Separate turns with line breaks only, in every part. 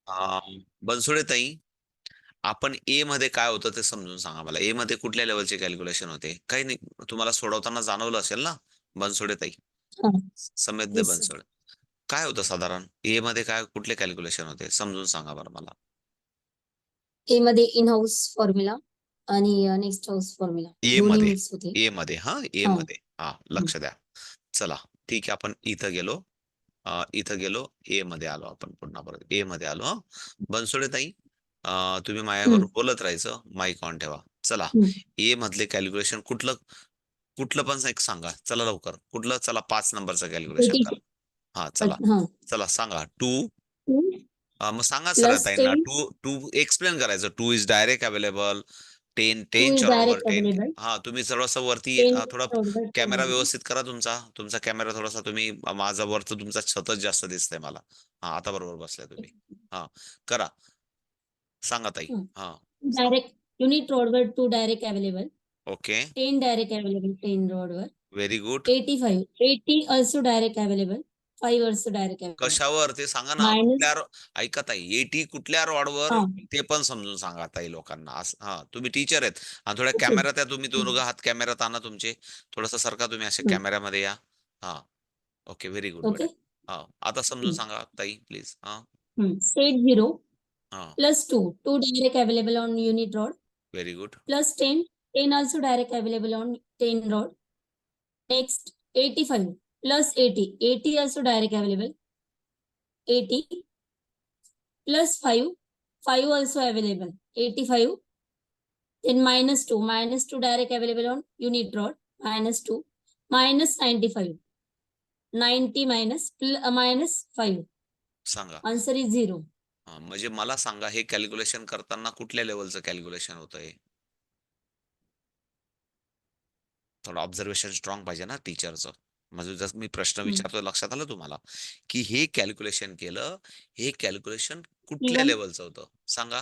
बनसोडे ताई, आपण ए मध्ये काय होतं ते समजून सांगा मला. ए मध्ये कुठल्या लेवलचे कॅल्क्युलेशन होते? काही नाही, तुम्हाला सोडवताना जाणवलं असेल ना बनसोडे ताई,
हा.
समेत
येस सर.
बनसोडे. काय होतं साधारण ए मध्ये, काय कुठले कॅल्क्युलेशन होते समजून सांगा बरं मला.
ए मध्ये इन हाऊस फॉर्म्युला आणि नेक्स्ट हाऊस फॉर्म्युला
ए
दोन्ही
मध्ये,
मिक्स होते.
ए मध्ये हा ए
हा.
मध्ये हा, लक्ष द्या. चला ठीक आहे, आपण इथं गेलो. इथं गेलो, ए मध्ये आलो, आपण पुन्हा परत ए मध्ये आलो. बनसोडे ताई, तुम्ही माझ्याबरोबर
हम्म.
बोलत राहायचं, माईक ऑन ठेवा. चला,
हम्म.
ए मधले कॅल्क्युलेशन कुठलं, कुठलं पण एक सांगा. चला लवकर, कुठलं, चला 5 नंबरचं कॅल्क्युलेशन
80.
करा. हा चला,
हा.
चला सांगा. टू, मग सांगा सर
प्लस
ताईंना.
10.
टू टू एक्सप्लेन करायचं. Two is direct available. 10,
2 is
टेनच्या बरोबर
डायरेक्ट
10.
अवेलेबल.
हा, तुम्ही थोडंसं वरती
10
थोडा
बरोबर 10
कॅमेरा
अवेलेबल.
व्यवस्थित करा तुमचा. तुमचा कॅमेरा थोडासा, तुम्ही माझा वरचं तुमचा छतच जास्त दिसतंय मला. हा, आता बरोबर बसलाय तुम्ही. हा, करा, सांगा ताई. हा,
डायरेक्ट युनिट रोडवर 2 direct available.
Okay,
10 direct available 10 रोडवर.
Very good.
85. 80 also direct available. 5 also direct available.
कशावर ते सांगा ना,
Minus.
कुठल्या ऐका ताई, एटी कुठल्या रॉडवर,
हा.
ते पण समजून सांगा ताई लोकांना. असं हा, तुम्ही टीचर आहेत आणि थोड्या
ओके.
कॅमेरा, त्या तुम्ही दोन हात कॅमेरात आणा तुमचे. थोडंसं सरका तुम्ही, असे कॅमेऱ्यामध्ये या. हा, ओके, व्हेरी गुड,
ओके.
बढिया. हा, आता समजून सांगा ताई प्लीज. हा,
State 0
हा,
plus 2. 2 direct available on unit rod.
Very good.
Plus 10. 10 also direct available on 10 rod. Next 85 plus 80. 80 also direct available. 80 plus 5. 5 also available. 85. Then minus 2. Minus 2 direct available on unit rod. Minus 2. Minus 95. 90 minus 5.
सांगा.
Answer is 0.
हा, म्हणजे मला सांगा, हे calculation करताना कुठल्या लेवलचं calculation होतं हे? थोडं ऑब्झर्वेशन स्ट्रॉंग पाहिजे ना टीचरचं. म्हणजे जसं मी प्रश्न विचारतो, लक्षात आलं तुम्हाला, की हे कॅल्क्युलेशन केलं, हे कॅल्क्युलेशन कुठल्या
B1.
लेवलचं होतं सांगा.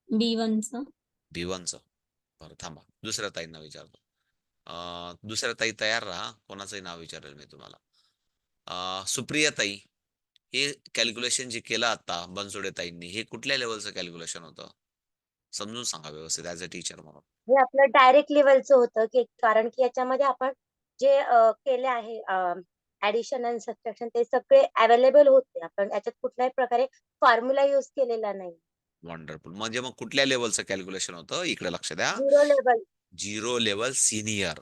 B1 चं.
B1चं. बरं थांबा, दुसऱ्या ताईंना विचारतो. दुसऱ्या ताई तयार राहा, कोणाचंही नाव विचारेल मी तुम्हाला. सुप्रिया ताई, हे कॅल्क्युलेशन जे केलं आता बनसोडे ताईंनी, हे कुठल्या लेवलचं कॅल्क्युलेशन होतं? समजून सांगा व्यवस्थित, ॲज अ टीचर म्हणून.
हे आपलं डायरेक्ट लेव्हलचं होतं, की कारण की याच्यामध्ये आपण जे केले आहे ऍडिशन आणि सबट्रॅक्शन ते सगळे अवेलेबल होते. आपण याच्यात कुठल्याही प्रकारे फॉर्म्युला यूज केलेला नाही.
वंडरफुल. म्हणजे मग कुठल्या लेवलचं कॅल्क्युलेशन होतं? इकडे लक्ष द्या.
0 level.
0 level senior.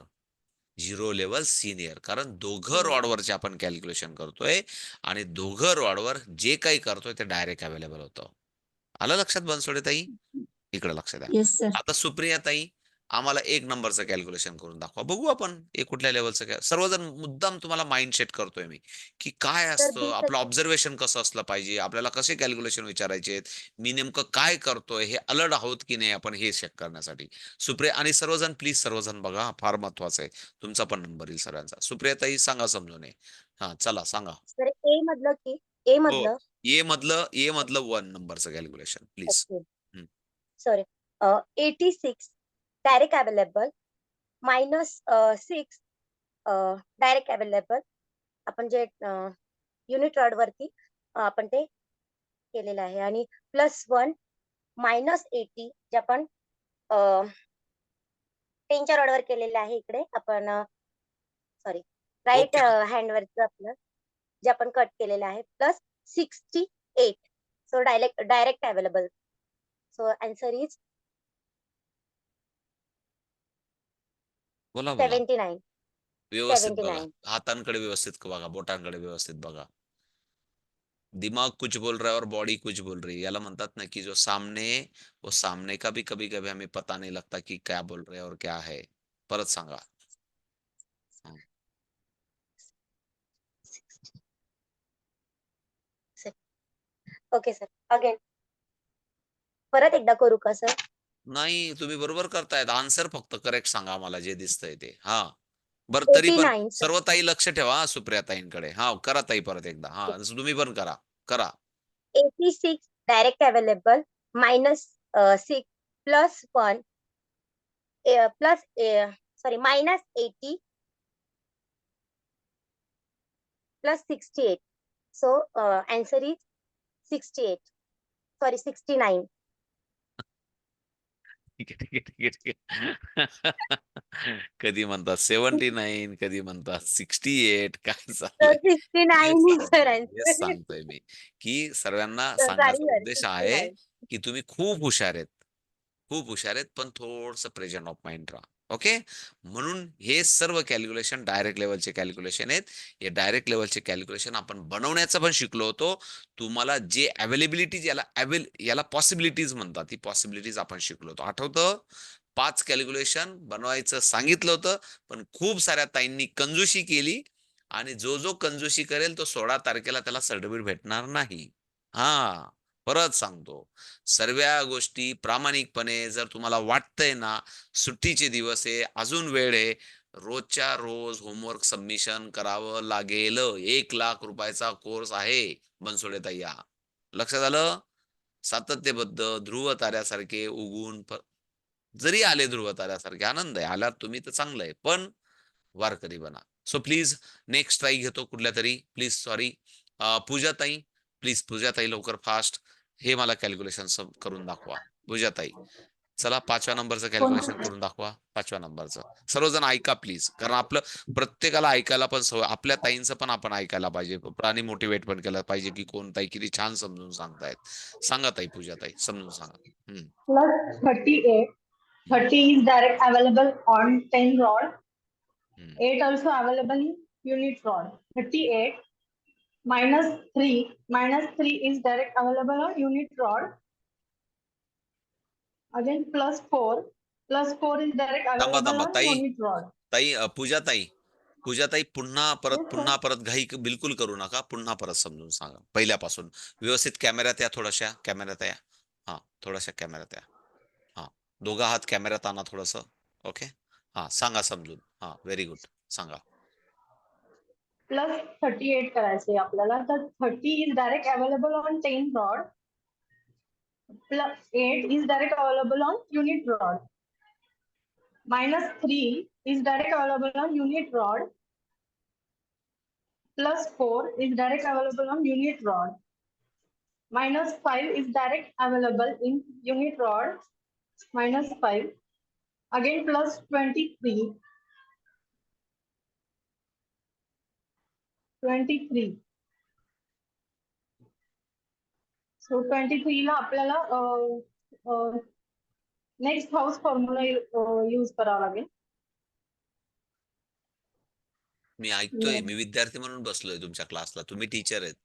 0 level senior. कारण दोघं रॉडवरचे आपण कॅल्क्युलेशन करतोय आणि दोघं रॉडवर जे काही करतोय ते डायरेक्ट अवेलेबल होतं. आलं लक्षात बनसोडे ताई? इकडे लक्ष द्या.
Yes sir.
आता सुप्रिया ताई, आम्हाला 1 नंबरचं कॅल्क्युलेशन करून दाखवा. बघू आपण हे कुठल्या लेव्हलचं. सर्वजण मुद्दाम तुम्हाला माइंड सेट करतोय मी, की काय
तर
असतं,
बी
आपलं ऑब्झर्वेशन कसं असलं पाहिजे, आपल्याला कसे कॅल्क्युलेशन विचारायचे आहेत, मी नेमकं काय करतोय, हे अलर्ट आहोत की नाही आपण, हे चेक करण्यासाठी. सुप्रिया आणि सर्वजण प्लीज, सर्वजण बघा, फार महत्वाचं आहे. तुमचा पण नंबर येईल सगळ्यांचा. सुप्रिया ताई सांगा समजून. हा चला सांगा.
तर ए मधलं की ए
हो,
मधलं.
ए मधलं 1 नंबरचं calculation please.
Okay. Sorry. 86 direct available. Minus 6 direct available. आपण जे युनिट रॉड वरती आपण ते केलेलं आहे आणि प्लस 1 मायनस 80 जे आपण 10च्या रॉडवर केलेलं आहे. इकडे आपण सॉरी राईट
ओके ना.
हँडवरचं आपलं जे आपण कट केलेलं आहे plus 68. So direct direct available. So answer is
बोला, बोला.
79.
व्यवस्थित बघा.
79.
हातांकडे व्यवस्थित बघा, बोटांकडे व्यवस्थित बघा. दिमाग कुछ बोल रहा है और बॉडी कुछ बोल रही है. याला म्हणतात ना, की जो सामने, वो सामने का भी कभी-कभी हमें पता नहीं लगता कि क्या बोल रहे हैं और क्या है. परत सांगा. हं.
Okay sir. अगेन परत एकदा करू का सर?
नाही, तुम्ही बरोबर करतायत. आन्सर फक्त करेक्ट सांगा आम्हाला जे दिसतंय ते. हां. बरं तरी पण
89 सर.
सर्व ताई लक्ष ठेवा सुप्रियाताईंकडे. हां, करा ताई परत एकदा. हां, तुम्ही पण करा. करा.
86 direct available. Minus 6 plus 1 plus sorry minus 80 plus 68. So answer is 68 sorry 69
ठीक आहे, ठीक आहे, ठीक आहे, ठीक आहे. कधी म्हणतात 79, कधी म्हणतात 68. काय
तर
चाललंय?
69 सर
हेच
आन्सर.
सांगतोय मी, की सर्वांना
सॉरी
सांगण्याचा
सर
उद्देश आहे,
69.
की तुम्ही खूप हुशार आहेत. खूप हुशार आहेत, पण थोडंसं प्रेझेंट ऑफ माइंड राहा. ओके? म्हणून हे सर्व कॅल्क्युलेशन डायरेक्ट लेव्हलचे कॅल्क्युलेशन आहेत. हे डायरेक्ट लेव्हलचे कॅल्क्युलेशन आपण बनवण्याचं पण शिकलो होतो. तुम्हाला जे अवेलेबिलिटीज याला पॉसिबिलिटीज म्हणतात. ती पॉसिबिलिटीज आपण शिकलो होतो. आठवतं? 5 कॅल्क्युलेशन बनवायचं सांगितलं होतं, पण खूप साऱ्या ताईंनी कंजूसी केली आणि जो कंजूसी करेल तो 16 तारखेला त्याला सर्टिफिकेट भेटणार नाही. हां, परत सांगतो. सर्व गोष्टी प्रामाणिकपणे जर तुम्हाला वाटतंय ना, सुट्टीचे दिवस आहे, अजून वेळ आहे, रोजच्या रोज होमवर्क सबमिशन करावं लागेल. ₹1,00,000 कोर्स आहे बनसोडे ताई हा. लक्षात आलं? सातत्यबद्ध ध्रुव ताऱ्यासारखे उगवून जरी आले ध्रुव ताऱ्यासारखे आनंद आहे. आलात तुम्ही तर चांगलं आहे. पण वारकरी बना. सो प्लीज नेक्स्ट ट्राय घेतो कुठल्यातरी. Please sorry. पूजाताई, प्लीज पूजाताई लवकर फास्ट. हे मला कॅल्क्युलेशन करून दाखवा. पूजाताई. चला 5व्या नंबरचं
कोण
कॅल्क्युलेशन करून दाखवा. 5व्या नंबरचं. सर्वजण ऐका प्लीज. कारण आपलं प्रत्येकाला ऐकायला पण सवय. आपल्या ताईंचं पण आपण ऐकायला पाहिजे. आणि मोटिवेट पण केलं पाहिजे, की कोण ताई किती छान समजून सांगतायत. सांगा ताई पूजाताई, समजून सांगा. हं,
plus 38.
हं,
30 is direct available on 10 rod.
हं.
8 also available in unit rod. 38 minus 3 is direct available on unit rod. Again plus 4 is direct
थांबा,
available
थांबा.
on
ताई,
unit rod.
ताई पूजाताई, पूजाताई पुन्हा परत
Yes sir.
पुन्हा परत घाई बिलकुल करू नका. पुन्हा परत समजून सांगा. पहिल्यापासून. व्यवस्थित कॅमेऱ्यात या थोड्याशा. कॅमेऱ्यात या. हां, थोड्याशा कॅमेऱ्यात या. हां. दोघं हात कॅमेऱ्यात आणा थोडंसं. ओके? हां, सांगा समजून. हां, व्हेरी गुड. सांगा.
Plus 38 करायचे आपल्याला तर 30 is direct available on 10 rod. Plus 8 is direct available on unit rod. Minus 3 is direct available on unit rod. Plus 4 is direct available on unit rod. Minus 5 is direct available in unit rod. Minus 5. Again plus 23. 23. So 23 ला आपल्याला next house formula use करावा लागेल.
मी ऐकतोय. मी विद्यार्थी म्हणून बसलोय तुमच्या क्लासला. तुम्ही टीचर आहेत.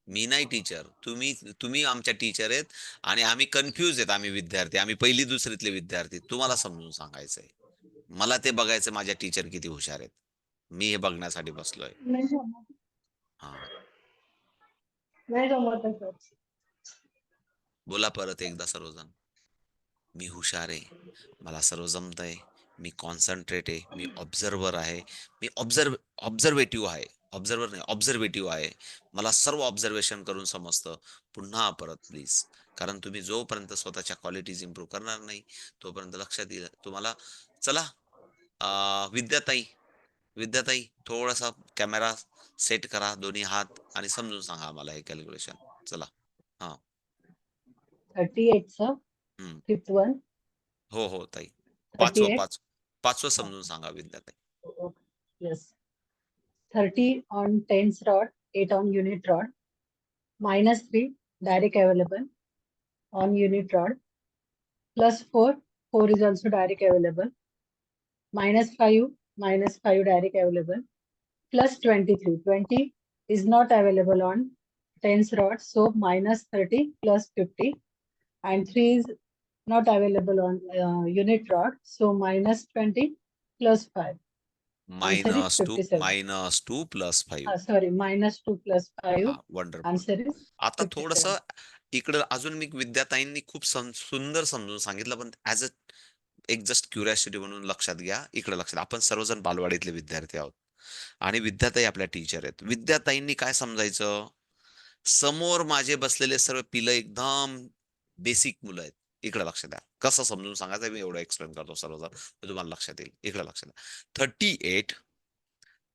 मी नाही टीचर. तुम्ही आमच्या टीचर आहेत आणि आम्ही कन्फ्यूज आहेत. आम्ही विद्यार्थी. आम्ही पहिली दुसरीतले विद्यार्थी. तुम्हाला समजून सांगायचंय. मला ते बघायचं माझ्या टीचर किती हुशार आहेत. मी हे बघण्यासाठी बसलोय.
नाही जमत.
हां.
नाही जमत आहे सर.
बोला परत एकदा सर्वजण. मी हुशार आहे. मला सर्व जमतंय. मी कॉन्सन्ट्रेट आहे. मी ऑब्झर्व्हर आहे. मी ऑब्झर्वेटिव्ह आहे. ऑब्झर्व्हर नाही, ऑब्झर्वेटिव्ह आहे. मला सर्व ऑब्झर्वेशन करून समजतं. पुन्हा परत प्लीज. कारण तुम्ही जोपर्यंत स्वतःच्या क्वालिटीज इम्प्रूव्ह करणार नाही, तोपर्यंत लक्षात येईल तुम्हाला. चला, विद्याताई, विद्याताई थोडासा कॅमेरा सेट करा दोन्ही हात आणि समजून सांगा आम्हाला हे कॅल्क्युलेशन. चला. हां.
38 चं
हं.
Fifth one.
हो, हो ताई.
38.
पाचवं समजून सांगा विद्याताई.
Yes. 30 on tens rod, 8 on unit rod. Minus 3 direct available on unit rod. Plus 4 is also direct available. Minus 5 direct available. Plus 23. 20 is not available on tens rod, so minus 30 plus 50. And 3 is not available on unit rod, so minus 20 plus 5. Answer is
-2
57.
-2 + 5.
Sorry, minus 2 plus 5.
हां, wonderful.
Answer is
आता
57.
थोडंसं इकडं अजून मी विद्याताईंनी खूप सुंदर समजून सांगितलं, पण एक जस्ट क्युरिओसिटी म्हणून लक्षात घ्या. इकडे लक्षात. आपण सर्वजण बालवाडीतले विद्यार्थी आहोत आणि विद्याताई आपल्या टीचर आहेत. विद्याताईंनी काय समजायचं? समोर माझे बसलेले सर्व पिलं एकदम बेसिक मुलं आहेत. इकडे लक्ष द्या. कसं समजून सांगायचं मी एवढं एक्सप्लेन करतो सर्वजण. तर तुम्हाला लक्षात येईल. इकडे लक्ष द्या. 38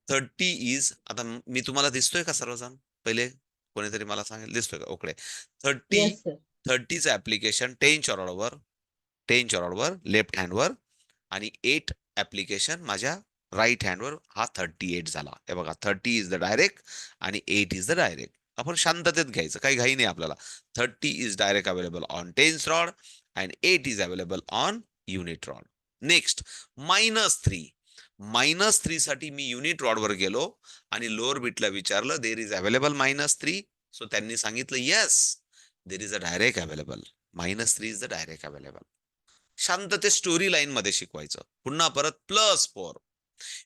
30 इज आता मी तुम्हाला दिसतोय का सर्वजण? पहिले कोणीतरी मला सांगेल, दिसतोय का? ओके. 30
yes sir.
30चं ऍप्लिकेशन 10च्या रॉडवर लेफ्ट हँडवर आणि 8 ऍप्लिकेशन माझ्या राईट हँडवर, हा 38 झाला. हे बघा, 30 इज द डायरेक्ट आणि 8 इज द डायरेक्ट. आपण शांततेत घ्यायचं, काही घाई नाही आपल्याला. 30 is direct available on tens rod and 8 is available on unit rod. Next -3. -3 साठी मी युनिट रॉडवर गेलो आणि लोअर बिटला विचारलं, देर इज अवेलेबल -3. सो त्यांनी सांगितलं yes, there is a direct available. -3 is the direct available. शांतते स्टोरी लाईन मध्ये शिकवायचं. पुन्हा परत +4.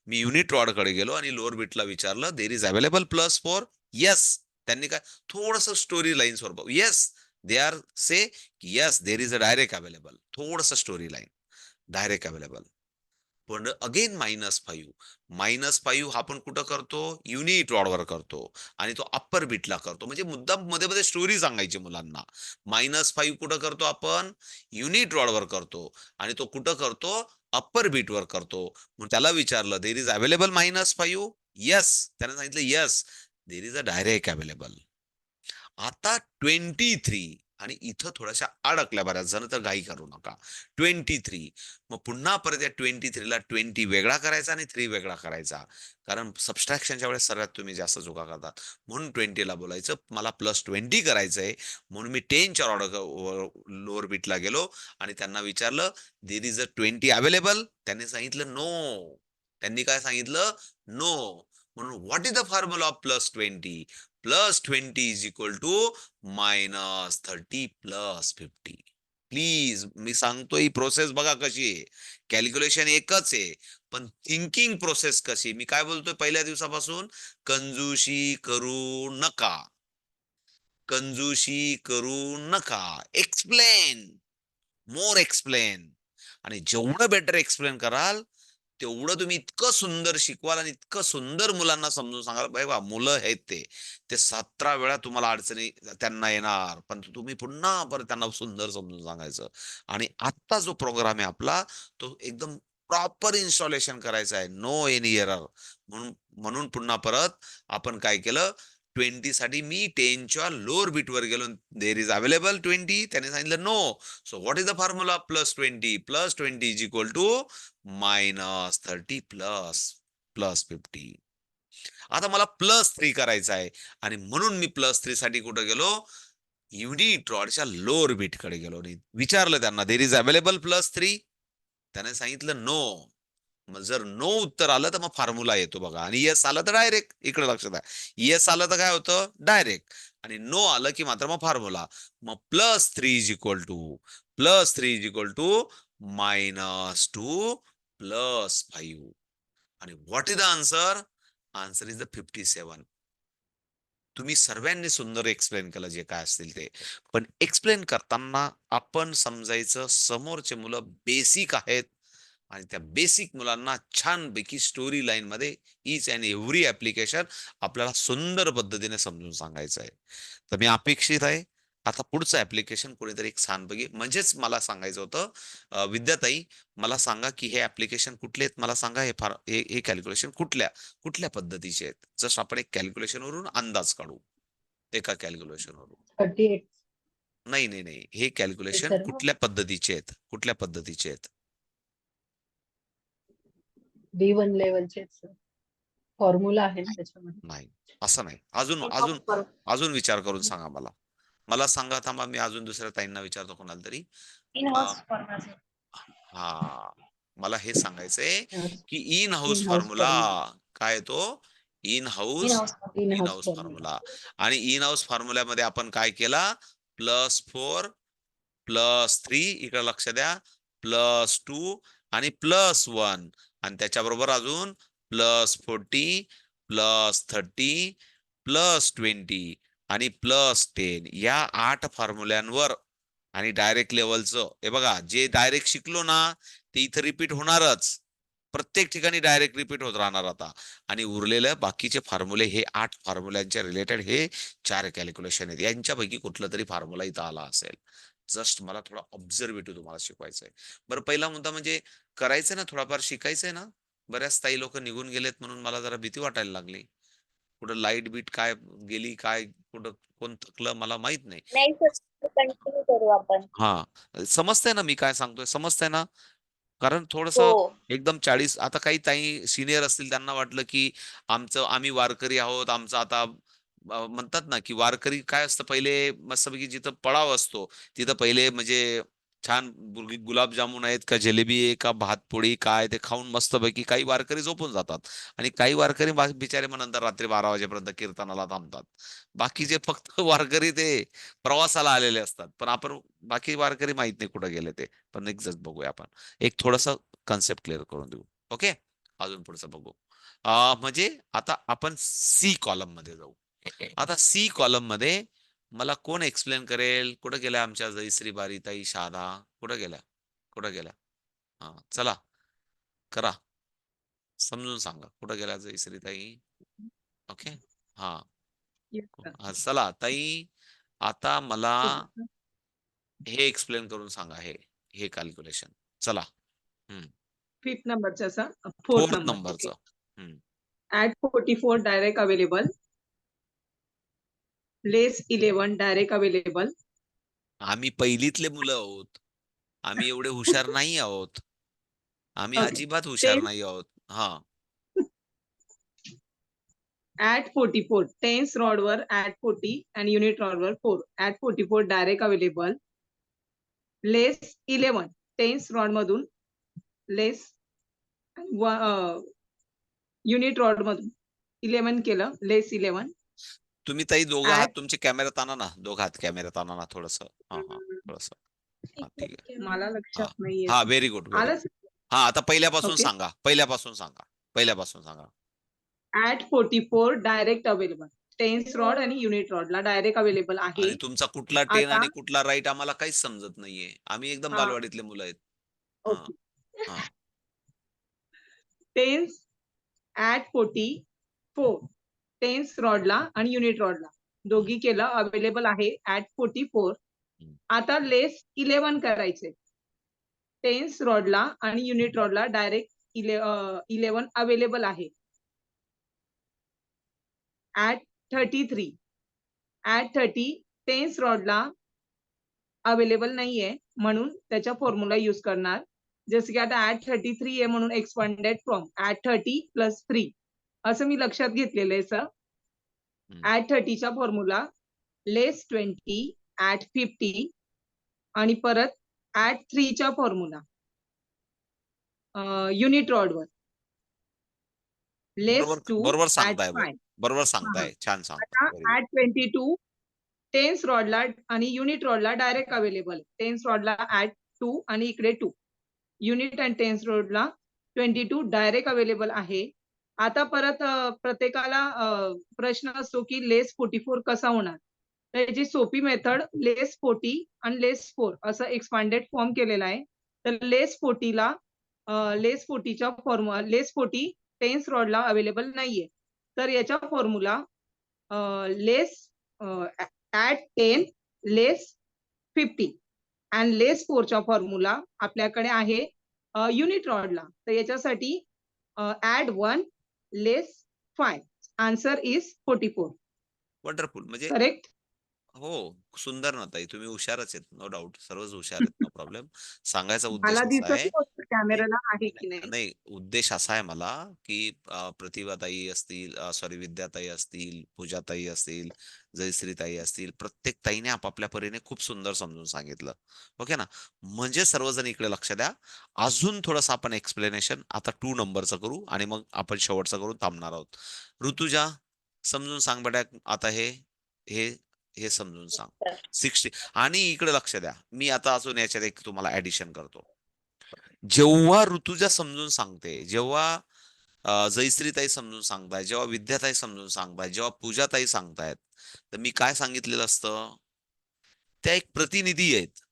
मी युनिट रॉड कडे गेलो आणि लोअर बिटला विचारलं, देर इज अवेलेबल +4. येस. त्यांनी काय थोडस स्टोरी लाईन्स वर, yes they are say, yes there is a direct available. थोडस स्टोरी लाईन, डायरेक्ट अवेलेबल. पण अगेन -5 हा आपण कुठं करतो? युनिट रॉडवर करतो आणि तो अप्पर बिटला करतो. म्हणजे मुद्दाम मध्ये मध्ये स्टोरी सांगायची मुलांना. -5 कुठं करतो आपण? युनिट रॉडवर करतो आणि तो कुठं करतो? अप्पर बीटवर करतो. मग त्याला विचारलं, देर इज अवेलेबल -5? येस. त्याने सांगितलं yes, there is a direct available. आता 23, आणि इथं थोड्याशा अडकल्या बऱ्याच जण, तर घाई करू नका. 23, मग पुन्हा परत या 23ला 20 वेगळा करायचा आणि 3 वेगळा करायचा. कारण सबस्ट्रॅक्शनच्या वेळेस सर्वात तुम्ही जास्त चुका करतात. म्हणून 20ला बोलायचं मला +20 करायचंय. म्हणून मी 10च्या ऑर्डर लोअर बिटला गेलो आणि त्यांना विचारलं, देर इज अ 20 अवेलेबल? त्यांनी सांगितलं नो. त्यांनी काय सांगितलं? नो. म्हणून what is the formula of +20? +20 is equal to -30 + 50. Please, मी सांगतो ही प्रोसेस बघा कशी आहे. कॅल्क्युलेशन एकच आहे, पण थिंकिंग प्रोसेस कशी. मी काय बोलतोय पहिल्या दिवसापासून? कंजूशी करू नका. कंजूशी करू नका. एक्सप्लेन, मोर एक्सप्लेन. आणि जेवढं बेटर एक्सप्लेन कराल, तेवढं तुम्ही इतकं सुंदर शिकवाल आणि इतकं सुंदर मुलांना समजून सांगाल. बघा, मुलं आहेत ते 17 वेळा तुम्हाला अडचणी त्यांना येणार, पण तुम्ही पुन्हा परत त्यांना सुंदर समजून सांगायचं. आणि आत्ता जो प्रोग्राम आहे आपला, तो एकदम प्रॉपर इन्स्टॉलेशन करायचा आहे, नो एनी एरर. म्हणून म्हणून पुन्हा परत आपण काय केलं? 20 साठी मी 10च्या लोअर बीटवर गेलो. There is available 20. त्याने सांगितलं no. So what is the formula +20? +20 is equal to -30 + 50. आता मला +3 करायचा आहे आणि म्हणून मी +3 साठी कुठं गेलो? युनिट रॉडच्या लोअर बिटकडे गेलो आणि विचारलं त्यांना, देर इज अवेलेबल +3? त्याने सांगितलं नो. मग जर नो उत्तर आलं तर मग फॉर्म्युला येतो बघा, आणि येस आलं तर डायरेक्ट. इकडे लक्षात आहे, येस आलं तर काय होतं? डायरेक्ट. आणि नो आलं की मात्र मग फॉर्म्युला. मग +3 इज इक्वल टू -2 + 5. आणि what is the answer? Answer is the 57. तुम्ही सर्वांनी सुंदर एक्सप्लेन केलं जे काय असतील ते. पण एक्सप्लेन करताना आपण समजायचं, समोरचे मुलं बेसिक आहेत आणि त्या बेसिक मुलांना छानपैकी स्टोरी लाईन मध्ये ईच अँड एव्हरी ऍप्लिकेशन आपल्याला सुंदर पद्धतीने समजून सांगायचं आहे. तर मी अपेक्षित आहे आता पुढचं ऍप्लिकेशन कोणीतरी एक छानपैकी, म्हणजेच मला सांगायचं होतं, विद्याताई मला सांगा की हे ऍप्लिकेशन कुठले आहेत, मला सांगा हे कॅल्क्युलेशन कुठल्या कुठल्या पद्धतीचे आहेत. जसं आपण एक कॅल्क्युलेशन वरून अंदाज काढू, एका कॅल्क्युलेशन वरून.
38
नाही नाही नाही, हे कॅल्क्युलेशन
सर.
कुठल्या पद्धतीचे आहेत, कुठल्या पद्धतीचे आहेत?
B1 लेवलचे फॉर्म्युला आहे ना त्याच्यामध्ये.
नाही, असं नाही. अजून अजून अजून विचार करून सांगा मला. मला सांगा, थांबा मी अजून दुसऱ्या ताईंना विचारतो कोणाला तरी. हा, मला हे सांगायचंय की इन हाऊस फॉर्म्युला काय आहे तो? In house formula. आणि इन हाऊस फॉर्म्युल्यामध्ये आपण काय केला? +4 +3, इकडे लक्ष द्या, +2 आणि +1, आणि त्याच्याबरोबर अजून +40 +30 +20 आणि +10, या 8 फॉर्म्युल्यांवर. आणि डायरेक्ट लेवलचं हे बघा, जे डायरेक्ट शिकलो ना ते इथं रिपीट होणारच. प्रत्येक ठिकाणी डायरेक्ट रिपीट होत राहणार आता. आणि उरलेलं बाकीचे फॉर्म्युले, हे 8 फॉर्म्युल्यांच्या रिलेटेड हे 4 कॅल्क्युलेशन आहेत. यांच्यापैकी कुठलं तरी फॉर्म्युला इथं आला असेल. जस्ट मला थोडा ऑब्झर्वेटिव्ह तुम्हाला शिकवायचंय. बरं, पहिला मुद्दा म्हणजे करायचंय ना, थोडाफार शिकायचंय ना. बऱ्याच ताई लोक निघून गेलेत म्हणून मला जरा भीती वाटायला लागली. कुठं लाईट बीट काय गेली, काय कुठं कोण थकलं मला माहित नाही.
नाही सर, कंटिन्यू करू आपण.
हा, समजतंय ना मी काय सांगतोय, समजतंय ना? कारण थोडस
हो.
एकदम 40 आता काही ताई सिनियर असतील, त्यांना वाटलं की आम्ही वारकरी आहोत, आमचं आता म्हणतात ना की वारकरी काय असतं, पहिले मस्तपैकी जिथं पळाव असतो तिथं पहिले म्हणजे छान गुलाबजामुन आहेत का, जलेबी आहे का, भात पोळी काय ते खाऊन मस्तपैकी काही वारकरी झोपून जातात. आणि काही वारकरी बिचारे मग नंतर रात्री 12 वाजेपर्यंत कीर्तनाला थांबतात. बाकीचे फक्त वारकरी ते प्रवासाला आलेले असतात. पण आपण बाकी वारकरी माहित नाही कुठे गेले ते. पण एक जस्ट बघूया आपण. एक थोडस कन्सेप्ट क्लिअर करून देऊ. ओके, अजून पुढचं बघू. म्हणजे आता आपण सी कॉलम मध्ये जाऊ. आता सी कॉलम मध्ये मला कोण एक्सप्लेन करेल? कुठं गेल्या आमच्या जयश्री बारीताई शारदा? कुठं गेल्या? कुठं गेल्या? हा, चला करा, समजून सांगा कुठं गेल्या जयश्रीताई. ओके, हा.
Yes, sir.
चला ताई, आता मला
Yes, sir.
हे एक्सप्लेन करून सांगा, हे हे कॅल्क्युलेशन. चला.
Fifth number चा sir. Fourth
fourth
number.
नंबरचं.
Okay. Add 44 direct available. Less 11 direct available.
आम्ही पहिलीतले मुलं आहोत. आम्ही एवढे हुशार नाही आहोत. आम्ही
Okay.
अजिबात हुशार
Ten-
नाही आहोत. हा,
Add 44 tens rod वर add 40 and unit rod वर 4. Add 44 direct available. Less 11 tens rod मधून less unit rod मधून 11 केलं less 11.
तुम्ही ताई दोघं हात
Add
तुमचे कॅमेऱ्यात आणा ना, दोघं हात कॅमेऱ्यात आणा ना थोडस. हा हा, थोडस. हा, ठीक आहे.
मला
हा
लक्षात नाहीये.
हा, व्हेरी गुड, व्हेरी
आलं
गुड. हा, आता पहिल्यापासून
Okay.
सांगा, पहिल्यापासून सांगा, पहिल्यापासून सांगा.
At 44 direct available. Tens rod आणि युनिट रॉडला डायरेक्ट अवेलेबल आहे.
आणि तुमचा कुठला 10
आता
आणि कुठला राईट आम्हाला काहीच समजत नाहीये. आम्ही एकदम
हा.
बालवाडीतले मुलं आहेत. हा
ओके.
हा,
टेन्स ऍट 44 टेन्स रॉडला आणि युनिट रॉडला दोघी केलं अवेलेबल आहे ऍट 44. आता लेस 11 करायचे. टेन्स रॉडला आणि युनिट रॉडला डायरेक्ट 11 अवेलेबल आहे. ऍट 33 ऍट 30 टेन्स रॉडला अवेलेबल नाहीये म्हणून त्याच्या फॉर्म्युला युज करणार. जसं की आता ऍट 33 आहे म्हणून एक्सपांडेड फ्रॉम ऍट 30 प्लस 3 असं मी लक्षात घेतलेलं आहे सर. ऍट 30चा फॉर्म्युला लेस 20 ऍट 50 आणि परत ऍट 3चा फॉर्म्युला युनिट रॉडवर लेस
बरोबर
2
बरोबर
ऍट
सांगताय,
5.
बरोबर सांगताय, छान सांगताय.
आता
Very good.
ऍट 22 टेन्स रॉडला आणि युनिट रॉडला डायरेक्ट अवेलेबल. टेन्स रॉडला ऍट 2 आणि इकडे 2. युनिट अँड टेन्स रॉडला 22 डायरेक्ट अवेलेबल आहे. आता परत प्रत्येकाला प्रश्न असतो की लेस 44 कसा होणार. तर याची सोपी मेथड लेस 40 आणि लेस 4 असं एक्सपांडेड फॉर्म केलेला आहे. तर लेस 40ला लेस 40च्या फॉर्म्युला लेस 40 टेन्स रॉडला अवेलेबल नाहीये. तर याचा formula less at 10 less 50 and less 4चा फॉर्म्युला आपल्याकडे आहे युनिट रॉडला. तर याच्यासाठी add 1 less 5. Answer is 44.
Wonderful. म्हणजे
करेक्ट.
हो, सुंदर ना ताई, तुम्ही हुशारच आहेत, नो डाऊट, सर्वच हुशार आहेत, नो प्रॉब्लेम. सांगायचा उद्देश
मला
असा
दिसत
आहे,
नव्हतं
नाही
कॅमेराला आहे की
नाही
नाही.
नाही, उद्देश असा आहे मला की प्रतिभाताई असतील, सॉरी विद्याताई असतील, पूजाताई असतील, जयश्रीताई असतील, प्रत्येक ताईने आपापल्या परीने खूप सुंदर समजून सांगितलं. ओके ना? म्हणजे सर्वजण इकडे लक्ष द्या. अजून थोडंसं आपण एक्सप्लेनेशन आता 2 नंबरचं करू आणि मग आपण शेवटचं करून थांबणार आहोत. ऋतुजा, समजून सांग बेटा, आता हे हे हे समजून सांग. 60 आणि इकडे लक्ष द्या, मी आता अजून याच्यात एक तुम्हाला ऍडिशन करतो. जेव्हा ऋतुजा समजून सांगते, जेव्हा जयश्रीताई समजून सांगताय, जेव्हा विद्याताई समजून सांगताय, जेव्हा पूजाताई सांगतायत, तर मी काय सांगितलेलं असतं, त्या एक प्रतिनिधी आहेत.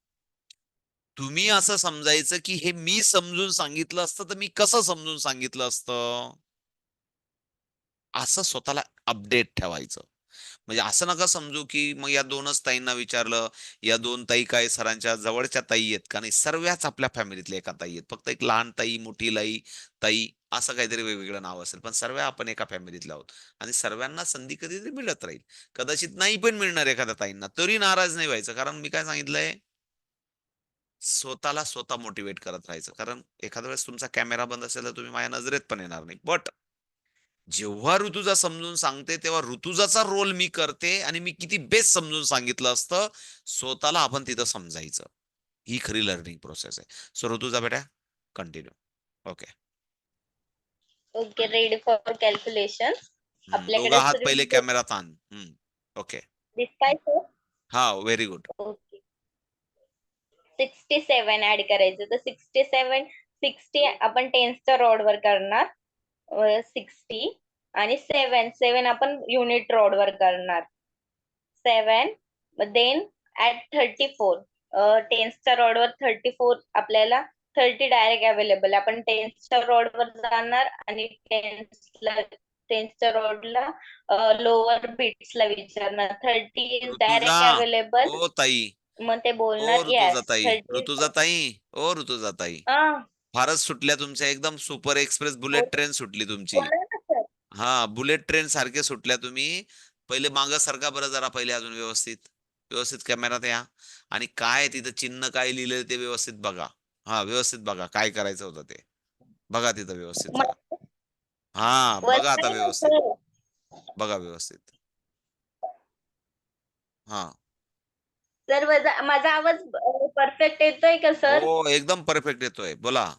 तुम्ही असं समजायचं की हे मी समजून सांगितलं असतं तर मी कसं समजून सांगितलं असतं, असं स्वतःला अपडेट ठेवायचं. म्हणजे असं नका समजू की मग या 2च ताईंना विचारलं, या 2 ताई काय सरांच्या जवळच्या ताई आहेत का? नाही, सर्वच आपल्या फॅमिलीतल्या एका ताई आहेत. फक्त एक लहान ताई, मोठी ताई असं काहीतरी वेगवेगळं नाव असेल, पण सर्व आपण एका फॅमिलीतले आहोत आणि सर्वांना संधी कधीतरी मिळत राहील. कदाचित नाही पण मिळणार एखाद्या ताईंना, तरी नाराज नाही व्हायचं. कारण मी काय सांगितलंय, स्वतःला स्वतः मोटिवेट करत राहायचं. कारण एखाद्या वेळेस तुमचा कॅमेरा बंद असेल तर तुम्ही माझ्या नजरेत पण येणार नाही. बट जेव्हा ऋतुजा समजून सांगते, तेव्हा ऋतुजाचा रोल मी करते आणि मी किती बेस्ट समजून सांगितलं असतं, स्वतःला आपण तिथं समजायचं. ही खरी लर्निंग प्रोसेस आहे. सो ऋतुजा बेटा, continue. Okay.
Okay, ready for calculation.
दोघा
आपल्याकडे
हात पहिले कॅमेरात आण. ओके.
दिसताय sir?
हा, व्हेरी गुड.
Okay. 67 ऍड करायचं तर 60 आपण टेन्सच्या रॉड वर करणार 60 आणि 7 आपण युनिट रॉड वर करणार 7 देन ऍट 34 टेन्सच्या रॉड वर 34 आपल्याला 30 डायरेक्ट अवेलेबल आपण टेन्सच्या रॉड वर जाणार आणि टेन्सच्या रॉडला लोअर बिट्सला विचारणार 30 इज
ऋतुजा,
डायरेक्ट अवेलेबल
ओ ताई,
मग ते
ओ
बोलणार
ऋतुजा
येस
ताई,
30
ऋतुजा ताई, ओ ऋतुजा ताई. फारच सुटल्या तुमच्या, एकदम सुपर एक्सप्रेस बुलेट ट्रेन सुटली तुमची.
बोला ना सर
हा, बुलेट ट्रेन सारखे सुटल्या तुम्ही. पहिले मागं सरका बरं जरा, पहिले अजून व्यवस्थित व्यवस्थित कॅमेरात या आणि काय तिथं चिन्ह काय लिहिलंय ते व्यवस्थित बघा. हा, व्यवस्थित बघा काय करायचं होतं ते. बघा तिथं व्यवस्थित जरा. हा, बघा आता व्यवस्थित. बघा व्यवस्थित. हा.
सर माझा आवाज परफेक्ट येतोय का सर
हो, एकदम परफेक्ट येतोय. बोला.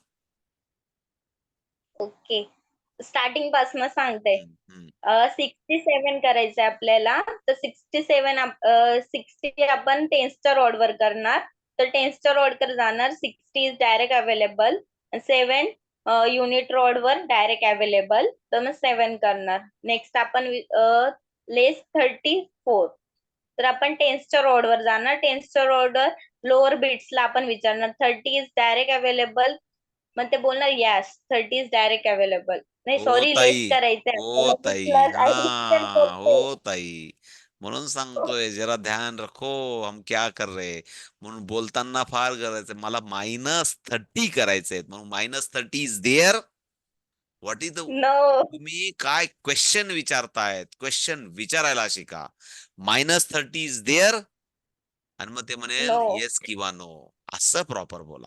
ओके स्टार्टिंग पासून सांगते
हम्म, हम्म.
67 करायचं आपल्याला तर 60 आपण टेन्सच्या रॉड वर करणार तर टेन्सच्या रॉड वर जाणार 60 is direct available 7 unit rod वर डायरेक्ट अवेलेबल तर मग 7 करणार नेक्स्ट आपण लेस 34 तर आपण टेन्सच्या रॉड वर जाणार टेन्सच्या रॉड वर लोअर बिट्सला आपण विचारणार 30 इज डायरेक्ट अवेलेबल मग ते बोलणार यस 30 इज डायरेक्ट अवेलेबल नाही
हो
सॉरी लेस
ताई,
करायचंय
हो
आपल्याला
ताई.
प्लस
हा, हो ताई. म्हणून सांगतोय जरा ध्यान रखो, हम क्या कर रहे. म्हणून बोलताना फार करायचं. मला -30 करायचंय, म्हणून -30 is there. What is the,
no
तुम्ही काय क्वेश्चन विचारतायत, क्वेश्चन विचारायला शिका. -30 इज देअर आणि मग ते म्हणेल
नो
येस किंवा नो, असं प्रॉपर बोला.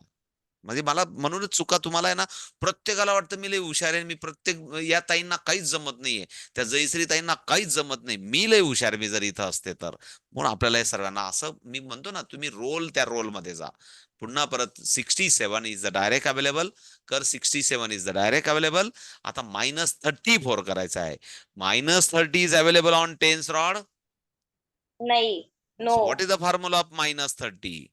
म्हणजे मला म्हणूनच चुका तुम्हाला आहे ना, प्रत्येकाला वाटतं मी लय हुशार आहे, मी प्रत्येक या ताईंना काहीच जमत नाहीये, त्या जयश्री ताईंना काहीच जमत नाही, मी लय हुशार, मी जर इथं असते तर. म्हणून आपल्याला हे सर्वांना असं मी म्हणतो ना, तुम्ही रोल त्या रोल मध्ये जा. पुन्हा परत 67 इज द डायरेक्ट अवेलेबल कर, 67 इज द डायरेक्ट अवेलेबल. आता -34 करायचं आहे. -30 is available on tens rod.
नाही no
so what is the formula of -30?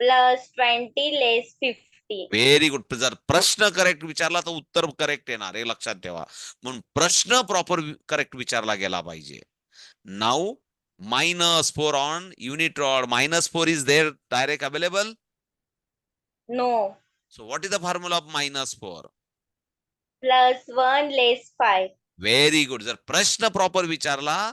Plus 20 less 50
very good. जर प्रश्न करेक्ट विचारला तर उत्तर करेक्ट येणार, हे लक्षात ठेवा. म्हणून प्रश्न प्रॉपर करेक्ट विचारला गेला पाहिजे. Now -4 on unit rod, -4 is there direct available.
No
so what is the formula of -4?
Plus 1 less 5
very good. जर प्रश्न प्रॉपर विचारला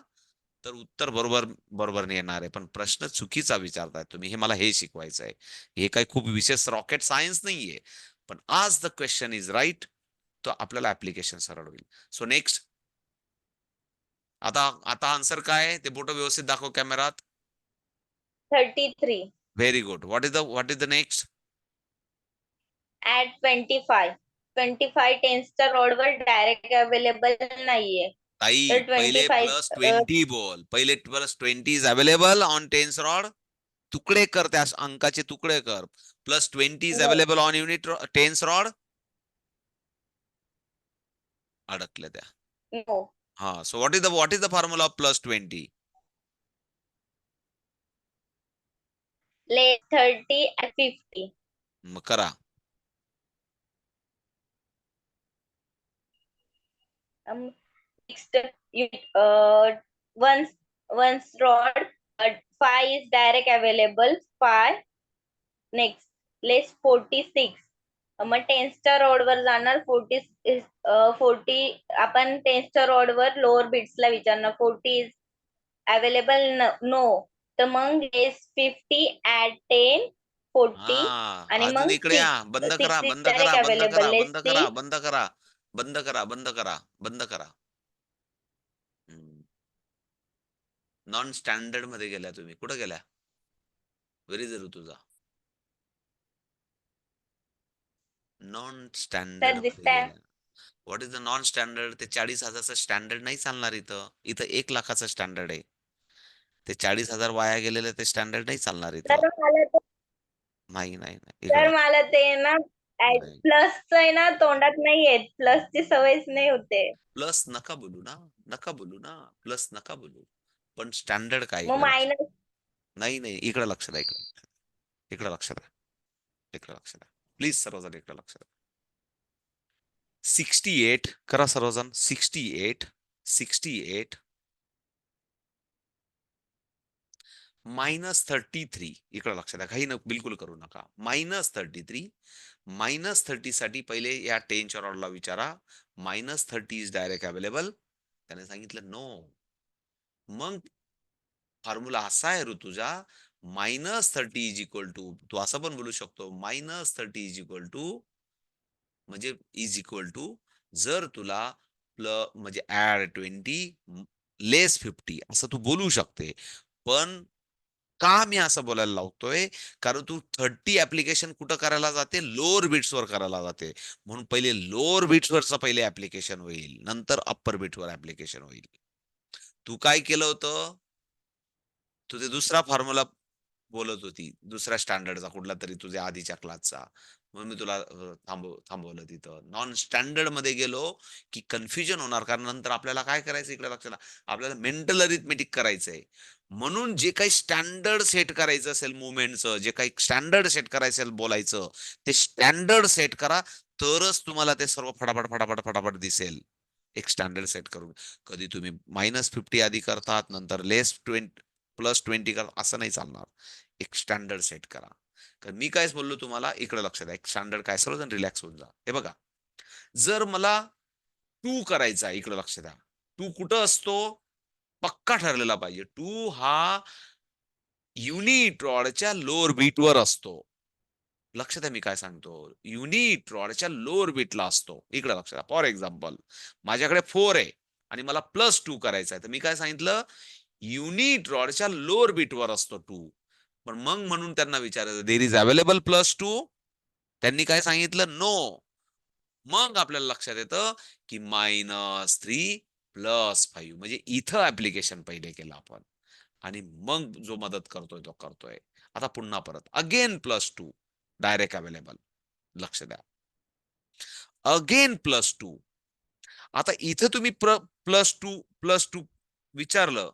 तर उत्तर बरोबर बरोबर येणार आहे, पण प्रश्न चुकीचा विचारताय तुम्ही, हे मला हे शिकवायचं आहे. हे काही खूप विशेष रॉकेट सायन्स नाहीये, पण आज द क्वेश्चन इज राईट, तर आपल्याला ऍप्लिकेशन सरळ होईल. सो नेक्स्ट, आता आता आन्सर काय आहे ते बोट व्यवस्थित दाखव कॅमेरात.
33
very good. What is the next?
At 25 टेन्सच्या रॉड वर डायरेक्ट अवेलेबल नाहीये
ताई,
तर
पहिले
25
+20 बोल. पहिले +20 is available on tens rod. तुकडे कर, त्या अंकाचे तुकडे कर. +20 is available on unit tens rod. अडकले त्या.
नो
हा, so what is the formula of +20?
Less 30 at 50
मग करा.
next once rod 5 is direct available 5 next less 46 मग टेन्सच्या रॉड वर जाणार 40 आपण टेन्सच्या रॉड वर लोअर बिट्सला विचारणार 40 इज अवेलेबल नो तर मग लेस 50 ऍट 10 40
हा
आणि
अजून
मग
इकडे या.
6
बंद
6
करा
is
बंद
direct
करा बंद
available.
करा
Let's
बंद
see.
करा बंद करा बंद करा बंद करा बंद करा. नॉन स्टँडर्ड मध्ये गेल्या तुम्ही. कुठं गेल्या? व्हेरी जरूर तुझा नॉन स्टँडर्ड
Sir, this
मध्ये
time
गेल्या. What is the non standard? ते 40,000चं स्टँडर्ड नाही चालणार इथं. इथं 1,00,000चं स्टँडर्ड आहे. ते 40,000 वाया गेलेलं ते स्टँडर्ड नाही चालणार इथं.
तर मला ते
नाही नाही नाही
तर
इकडं
मला ते ना
नाही.
प्लसचं आहे ना तोंडात नाही येत. प्लसची सवयच नाही होते.
प्लस नका बोलू ना. नका बोलू ना. प्लस नका बोलू. पण स्टँडर्ड काय
मग
इकडे लक्ष.
मायनस
नाही नाही इकडे लक्ष द्या. इकडे लक्ष द्या. इकडे लक्ष द्या. प्लीज सर्वजण इकडे लक्ष द्या. 68 करा सर्वजण. 68 -33 इकडे लक्ष द्या. काही बिलकुल करू नका. -33 -30 साठी पहिले या 10च्या रॉडला विचारा. -30 इज डायरेक्ट अवेलेबल. त्याने सांगितलं नो. मग फॉर्म्युला असा आहे ऋतुजा. -30 इज इक्वल टू तू असं पण बोलू शकतो. -30 इज इक्वल टू म्हणजे इज इक्वल टू जर तुला म्हणजे ऍड 20 लेस 50 असं तू बोलू शकते. पण का मी असं बोलायला लावतोय? कारण तू 30 ऍप्लिकेशन कुठं करायला जाते? लोअर बिट्सवर करायला जाते. म्हणून पहिले लोअर बिट्सवरचं पहिले ऍप्लिकेशन होईल, नंतर अप्पर बिटवर ऍप्लिकेशन होईल. तू काय केलं होतं? तुझे दुसरा फॉर्म्युला बोलत होती, दुसऱ्या स्टँडर्डचा कुठला तरी तुझ्या आधीच्या क्लासचा. म्हणून मी तुला थांबवलं तिथं. नॉन स्टँडर्ड मध्ये गेलो की कन्फ्युजन होणार. कारण नंतर आपल्याला काय करायचं इकडे लक्षात, आपल्याला मेंटल अरिथमेटिक करायचंय. म्हणून जे काही स्टँडर्ड सेट करायचं असेल मुवमेंटचं, जे काही स्टँडर्ड सेट करायचं असेल बोलायचं, ते स्टँडर्ड सेट करा. तरच तुम्हाला ते सर्व फटाफट फटाफट फटाफट दिसेल. एक स्टँडर्ड सेट करून. कधी तुम्ही -50 आधी करतात, नंतर +20 करा, असं नाही चालणार. एक स्टँडर्ड सेट करा. कारण मी काय बोललो तुम्हाला, इकडे लक्ष द्या. एक स्टँडर्ड काय, सर्वजण रिलॅक्स होऊन जा. हे बघा, जर मला 2 करायचा आहे, इकडे लक्ष द्या. 2 कुठं असतो? पक्का ठरलेला पाहिजे. 2 हा युनिट रॉडच्या लोअर बीटवर असतो. लक्ष द्या मी काय सांगतो. युनिट रॉडच्या लोअर बीटला असतो. इकडे लक्ष द्या. फॉर एक्झाम्पल माझ्याकडे 4 आहे आणि मला +2 करायचा आहे. तर मी काय सांगितलं? युनिट रॉडच्या लोअर बीटवर असतो 2. पण मग म्हणून त्यांना विचारायचं देर इज अवेलेबल +2. त्यांनी काय सांगितलं? नो. मग आपल्याला लक्षात येतं की -3 +5 म्हणजे इथं ऍप्लिकेशन पहिले केलं आपण आणि मग जो मदत करतोय तो करतोय. आता पुन्हा परत अगेन +2 डायरेक्ट अवेलेबल. लक्ष द्या. अगेन +2. आता इथं तुम्ही +2 विचारलं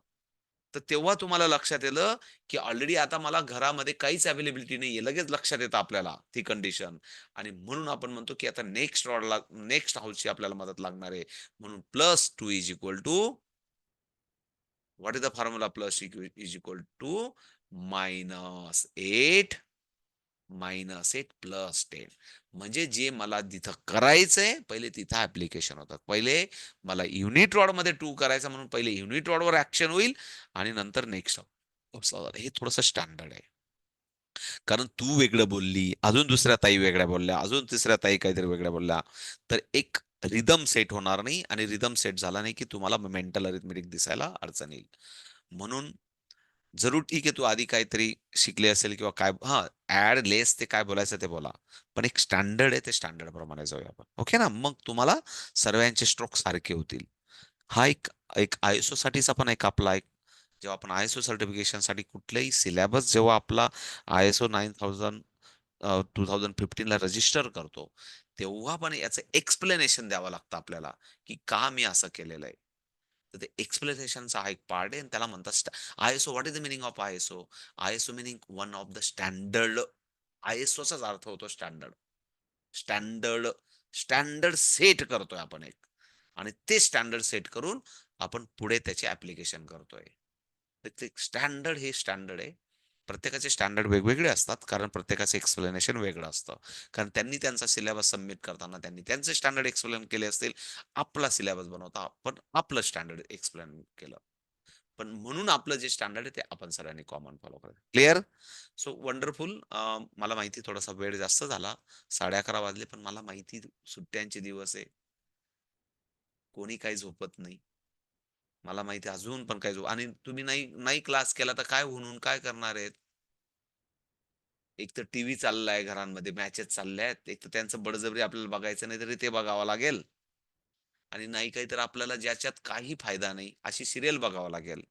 तर तेव्हा तुम्हाला लक्षात येतं की ऑलरेडी आता मला घरामध्ये काहीच अवेलेबिलिटी नाहीये. लगेच लक्षात येतं आपल्याला ती कंडिशन. आणि म्हणून आपण म्हणतो की आता नेक्स्ट हाऊसची आपल्याला मदत लागणार आहे. म्हणून +2 is equal to what is the formula? Is equal to -8 -8 +10. म्हणजे जे मला तिथं करायचंय पहिले तिथं ऍप्लिकेशन होतं. पहिले मला युनिट रॉड मध्ये 2 करायचं, म्हणून पहिले युनिट रॉड वर ऍक्शन होईल आणि नंतर नेक्स्ट. हे थोडंसं स्टँडर्ड आहे. कारण तू वेगळं बोलली, अजून दुसऱ्या ताई वेगळ्या बोलल्या, अजून तिसऱ्या ताई काहीतरी वेगळ्या बोलल्या, तर एक रिदम सेट होणार नाही. आणि रिदम सेट झाला नाही की तुम्हाला मेंटल अरिथमेटिक दिसायला अडचण येईल. म्हणून जरूर ठीक आहे, तू आधी काहीतरी शिकले असेल किंवा काय, ऍड लेस ते काय बोलायचं ते बोला. पण एक स्टँडर्ड आहे, ते स्टँडर्ड प्रमाणे जाऊया आपण. ओके ना? मग तुम्हाला सर्वांचे स्ट्रोक सारखे होतील. हा एक एक आयएसओ साठीचा पण एक आपला एक, जेव्हा आपण आयएसओ सर्टिफिकेशनसाठी कुठलाही सिलेबस, जेव्हा आपला आयएसओ 9000 2015 ला रजिस्टर करतो, तेव्हा पण याचं एक्सप्लेनेशन द्यावं लागतं आपल्याला की का मी असं केलेलं आहे. तर ते एक्सप्लेनेशनचा हा एक पार्ट आहे आणि त्याला म्हणतात ISO. What is the meaning of ISO? ISO meaning one of the standard. आयएसओचाच अर्थ होतो स्टँडर्ड. स्टँडर्ड स्टँडर्ड सेट करतोय आपण एक, आणि ते स्टँडर्ड सेट करून आपण पुढे त्याचे ऍप्लिकेशन करतोय. तर ते स्टँडर्ड हे स्टँडर्ड आहे. प्रत्येकाचे स्टँडर्ड वेगवेगळे असतात, कारण प्रत्येकाचं एक्सप्लेनेशन वेगळं असतं. कारण त्यांनी त्यांचा सिलेबस सबमिट करताना त्यांनी त्यांचे स्टँडर्ड एक्सप्लेन केले असतील. आपला सिलेबस बनवता आपण आपलं स्टँडर्ड एक्सप्लेन केलं. पण म्हणून आपलं जे स्टँडर्ड आहे ते आपण सगळ्यांनी कॉमन फॉलो करायचं. क्लिअर? So wonderful. मला माहिती थोडासा वेळ जास्त झाला, 11:30 वाजले, पण मला माहिती सुट्ट्यांचे दिवस आहे, कोणी काही झोपत नाही. मला माहिती अजून पण काही आणि तुम्ही नाही नाही क्लास केला तर काय म्हणून काय करणार आहेत? एक तर टीव्ही चाललाय घरांमध्ये, मॅचेस चालल्यात, एक तर त्यांचं बळजबरी आपल्याला बघायचं नाही तरी ते बघावं लागेल, आणि नाही काही तर आपल्याला ज्याच्यात काही फायदा नाही अशी सिरियल बघावं लागेल.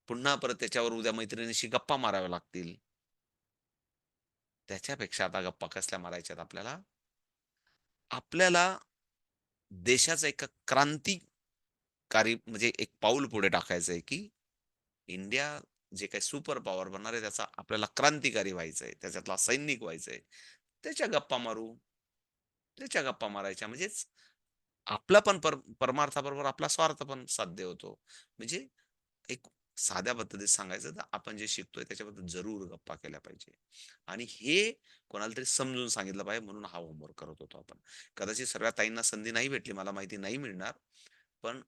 पुन्हा परत त्याच्यावर उद्या मैत्रिणीशी गप्पा माराव्या लागतील. त्याच्यापेक्षा आता गप्पा कसल्या मारायच्यात आपल्याला? आपल्याला देशाचा एक क्रांतिकारी म्हणजे एक पाऊल पुढे टाकायचं आहे, की इंडिया जे काही सुपर पॉवर बनणार आहे त्याचा आपल्याला क्रांतिकारी व्हायचंय, त्याच्यातला सैनिक व्हायचंय. त्याच्या गप्पा मारू, त्याच्या गप्पा मारायच्या, म्हणजेच आपला पण परमार्थाबरोबर आपला स्वार्थ पण साध्य होतो. म्हणजे एक साध्या पद्धतीत सांगायचं तर आपण जे शिकतोय त्याच्याबद्दल जरूर गप्पा केल्या पाहिजे. आणि हे कोणाला तरी समजून सांगितलं पाहिजे, म्हणून हा होमवर्क करत होतो आपण. कदाचित सर्व ताईंना संधी नाही भेटली, मला माहिती नाही मिळणार, पण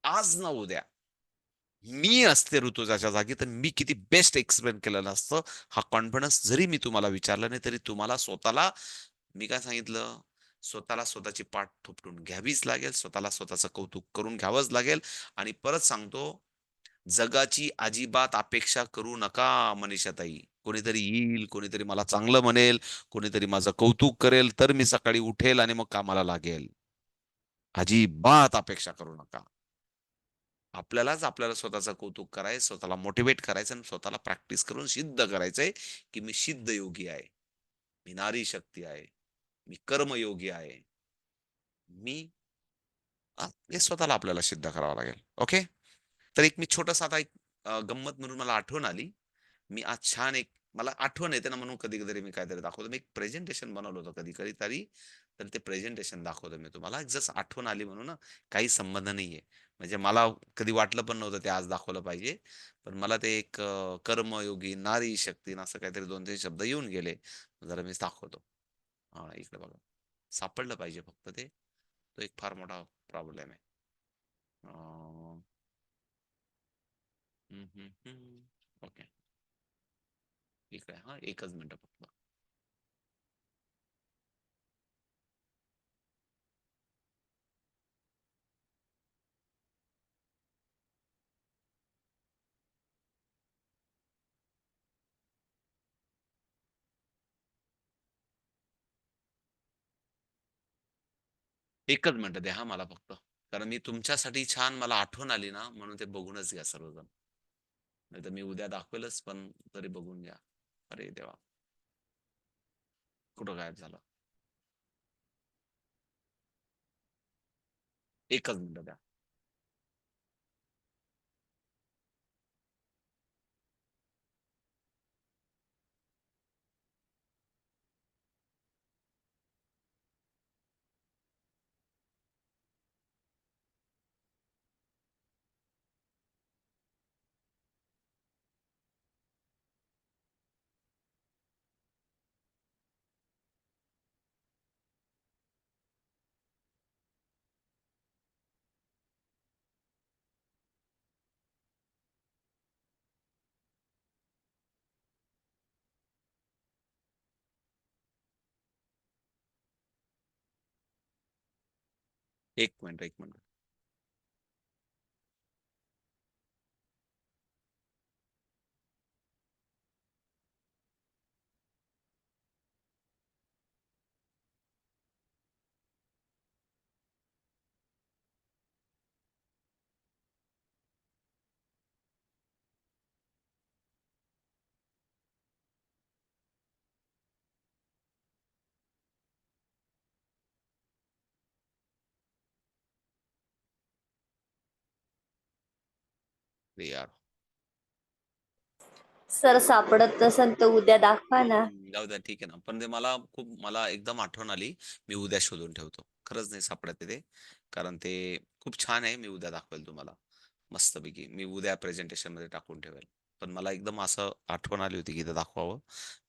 आज ना उद्या मी असते ऋतुजाच्या जागी तर मी किती बेस्ट एक्सप्लेन केलेलं असतं. हा कॉन्फिडन्स जरी मी तुम्हाला विचारला नाही तरी तुम्हाला स्वतःला, मी काय सांगितलं, स्वतःला स्वतःची पाठ थोपटून घ्यावीच लागेल, स्वतःला स्वतःचं कौतुक करून घ्यावंच लागेल. आणि परत सांगतो, जगाची अजिबात अपेक्षा करू नका मनीषाताई. कोणीतरी येईल, कोणीतरी मला चांगलं म्हणेल, कोणीतरी माझं कौतुक करेल, तर मी सकाळी उठेल आणि मग कामाला लागेल. अजिबात अपेक्षा करू नका. आपल्यालाच आपल्याला स्वतःचं कौतुक करायचं, स्वतःला मोटिवेट करायचं आणि स्वतःला प्रॅक्टिस करून सिद्ध करायचंय, की मी सिद्ध योगी आहे, मी नारी शक्ती आहे, मी कर्मयोगी आहे. मी हे स्वतःला आपल्याला सिद्ध करावं लागेल. ओके. तर एक मी छोटासा आता एक गंमत म्हणून मला आठवण आली. मी आज छान एक, मला आठवण येते ना म्हणून कधी कधी मी काहीतरी दाखवतो. मी एक प्रेझेंटेशन बनवलं होतं कधी कधी तरी, तर ते प्रेझेंटेशन दाखवतो मी तुम्हाला. जस्ट आठवण आली म्हणून ना, काही संबंध नाहीये. म्हणजे मला कधी वाटलं पण नव्हतं ते आज दाखवलं पाहिजे. पण मला ते एक कर्मयोगी, नारी शक्ती असं काहीतरी 2-3 शब्द येऊन गेले. जरा मी दाखवतो. हा, इकडे बघा. सापडलं पाहिजे फक्त ते. तो एक फार मोठा प्रॉब्लेम आहे. ओके. इकडे हा, एकच मिनिट फक्त. एकच मिनिट द्या हा मला फक्त. कारण मी तुमच्यासाठी छान मला आठवण आली ना, म्हणून ते बघूनच घ्या सर्वजण. नाही तर मी उद्या दाखवेलच, पण तरी बघून घ्या. अरे देवा, कुठं गायब झालं? एकच मिनिट द्या. एक मिनिट, एक मिनिट. अरे यार.
सर सापडत नसेल तर उद्या दाखवा ना.
जाऊ द्या, ठीक आहे ना. पण ते मला एकदम आठवण आली. मी उद्या शोधून ठेवतो. खरंच नाही सापडत आहे ते. कारण ते खूप छान आहे. मी उद्या दाखवेल तुम्हाला. मस्तपैकी. मी उद्या प्रेझेंटेशन मध्ये टाकून ठेवेल. पण मला एकदम असं आठवण आली होती की इथं दाखवावं.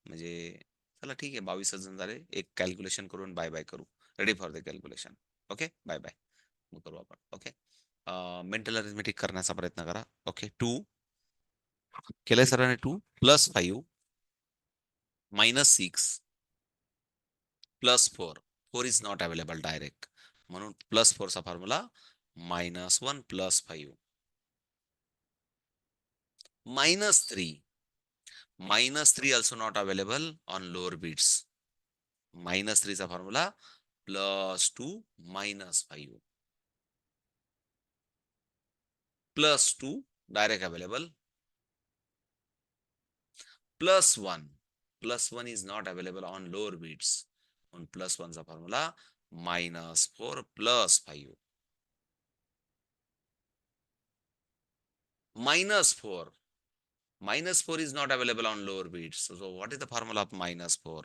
म्हणजे चला ठीक आहे. 22 जण झाले. एक कॅल्क्युलेशन करून बाय बाय करू. Ready for the calculation. Okay. Bye bye. मग करू आपण. ओके. मेंटल अरिथमेटिक करण्याचा प्रयत्न करा. ओके, 2 केलंय सरांनी. 2 plus 5 -6 +4. 4 is not available direct, म्हणून +4 चा formula -1 + 5 -3. -3 also not available on lower bits. -3 चा formula +2 -5 +2 direct available. +1. +1 is not available on lower bits. On +1 चा formula -4 + 5 -4. -4 is not available on lower bits. So what is the formula of -4?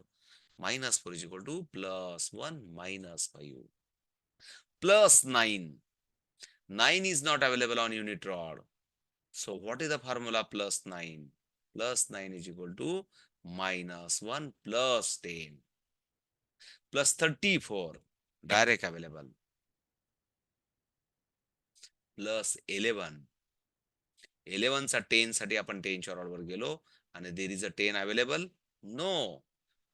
-4 is equal to +1 -5 +9. 9 is not available on unit rod. So what is the formula +9? +9 is equal to -1 + 10 +34 direct available +11. 11 चा 10 साठी आपण 10 च्या rod वर गेलो आणि there is a 10 available no,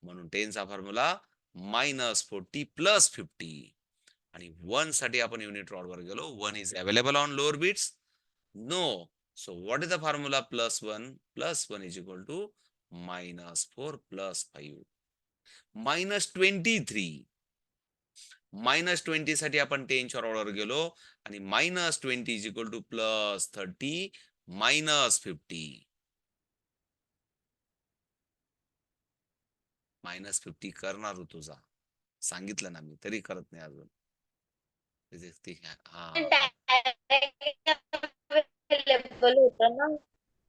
म्हणून 10 चा formula -40 + 50. आणि 1 साठी आपण युनिट रॉड वर गेलो. 1 is available on lower bits no. So what is the formula +1? +1 is equal to -4 + 5 -23. -20 साठी आपण 10 च्या रॉड वर गेलो आणि -20 इज इक्वल टू +30 -50. -50 करणार तुझा, सांगितलं ना मी, तरी करत नाही अजून. हा
अवेलेबल होतं ना,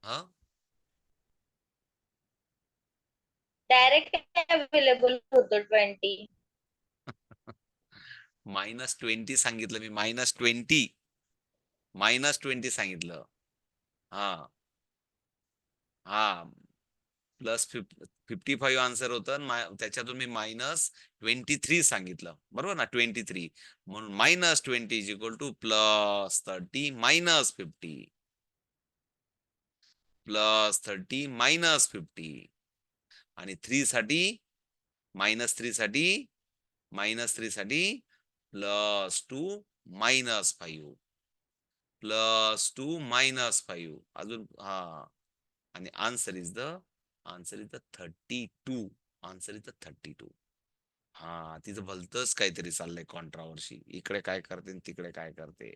हा
डायरेक्ट अवेलेबल होतं 20.
-20 सांगितलं मी. -20 सांगितलं. हा हा +55 आन्सर होतं. त्याच्यातून मी -23 सांगितलं, बरोबर ना. 23 म्हणून -20 इज इक्वल टू +30 -50 +30 -50. आणि 3 साठी -3 साठी -3 साठी +2 -5 +2 -5 अजून. हा आणि answer is the 32. Answer is the 32. हा, तिचं भलतंच काहीतरी चाललंय कॉन्ट्रावर्सी. इकडे काय करते आणि तिकडे काय करते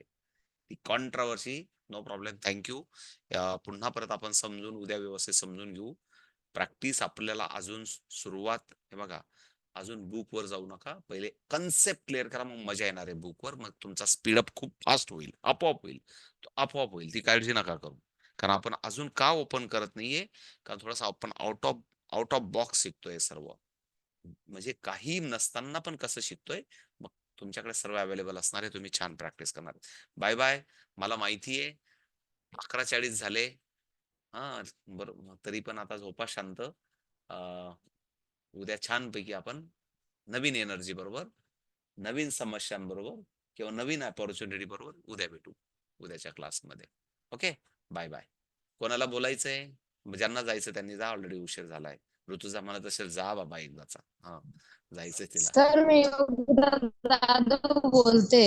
ती कॉन्ट्रावर्सी. No problem, thank you. पुन्हा परत आपण समजून, उद्या व्यवस्थित समजून घेऊ. प्रॅक्टिस आपल्याला अजून सुरुवात. हे बघा, अजून बुक वर जाऊ नका. पहिले कन्सेप्ट क्लिअर करा, मग मजा येणार आहे बुकवर. मग तुमचा स्पीडअप खूप फास्ट होईल, आपोआप होईल. तो आपोआप होईल, ती काळजी नका करू. कारण आपण अजून का ओपन करत नाहीये, कारण थोडासा आपण आउट ऑफ बॉक्स शिकतोय सर्व. म्हणजे काही नसताना पण कसं शिकतोय. मग तुमच्याकडे सर्व अवेलेबल असणार आहे, तुम्ही छान प्रॅक्टिस करणार. Bye bye. मला माहिती आहे 11:40 झाले. हा बरोबर, तरी पण आता झोपा शांत. उद्या छानपैकी आपण नवीन एनर्जी बरोबर, नवीन समस्यांबरोबर किंवा नवीन अपॉर्च्युनिटी बरोबर उद्या भेटू, उद्याच्या क्लासमध्ये. Okay, bye bye. कोणाला बोलायचंय? ज्यांना जायचं त्यांनी जा, ऑलरेडी उशीर झालाय. ऋतुजा म्हणत असेल जा बाबा एकदाचा. हा, जायचंय तिला.
सर मी जाधव बोलते.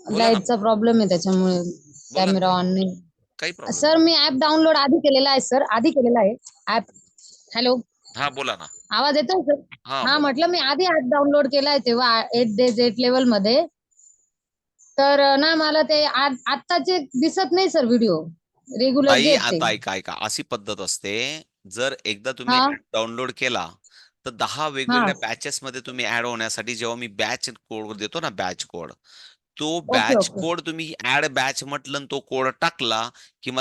बोला ना,
लाईटचा प्रॉब्लेम आहे त्याच्यामुळे
बोला ना
कॅमेरा
ताई.
ऑन नाही.
काही प्रॉब्लेम
सर
नाही.
मी ऍप डाउनलोड आधी केलेला आहे सर, आधी केलेला आहे ऍप. हॅलो,
हा बोला ना.
आवाज येतोय सर?
हा
हा,
बोला.
म्हटलं मी आधी ऍप डाउनलोड केलाय तेव्हा 8 days 8 लेवल मध्ये. तर ना मला ते आत्ताचे दिसत नाही सर व्हिडिओ, रेग्युलर जे
ताई
आहेत ते.
आता ऐका, अशी पद्धत असते. जर एकदा तुम्ही
हा
डाउनलोड केला तर 10
हा,
वेगवेगळ्या बॅचेस मध्ये तुम्ही ऍड होण्यासाठी जेव्हा मी बॅच कोड देतो ना, बॅच कोड, तो
ओके
बॅच
ओके.
कोड तुम्ही ऍड बॅच म्हटलं, तो कोड टाकला की मला